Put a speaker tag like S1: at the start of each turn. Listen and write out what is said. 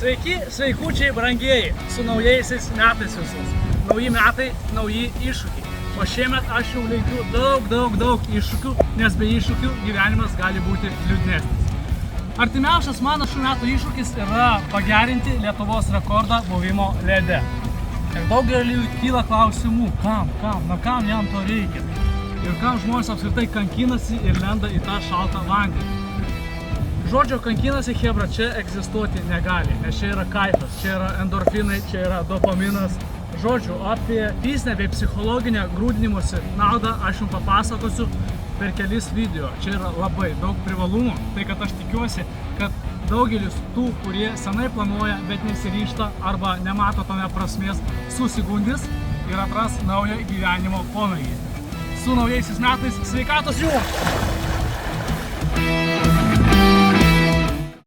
S1: Sveiki, sveikučiai, brangieji, su naujaisiais metais visus. Nauji metai, nauji iššūkiai. O šiemet aš jau linkiu daug iššūkių, nes be iššūkių gyvenimas gali būti liūdnesnis. Artimiausias mano šių metų iššūkis yra pagerinti Lietuvos rekordą buvimo lede. Ir daugeliui kyla klausimų, kam jam to reikia. Ir kam žmonės apskritai kankinasi ir lenda į tą šaltą vandenį. Žodžio kankinasi chebra čia egzistuoti negali, nes čia yra kaifas, čia yra endorfinai, čia yra dopaminas. Žodžiu, apie fizinę bei psichologinę grūdinimosi naudą aš jums papasakosiu per kelis video. Čia yra labai daug privalumų, tai kad aš tikiuosi, kad daugelis tų, kurie senai planuoja, bet nesiryžta arba nemato tame prasmės, susigundys ir atras naują gyvenimo pomėgį. Su naujaisiais metais sveikatos jums!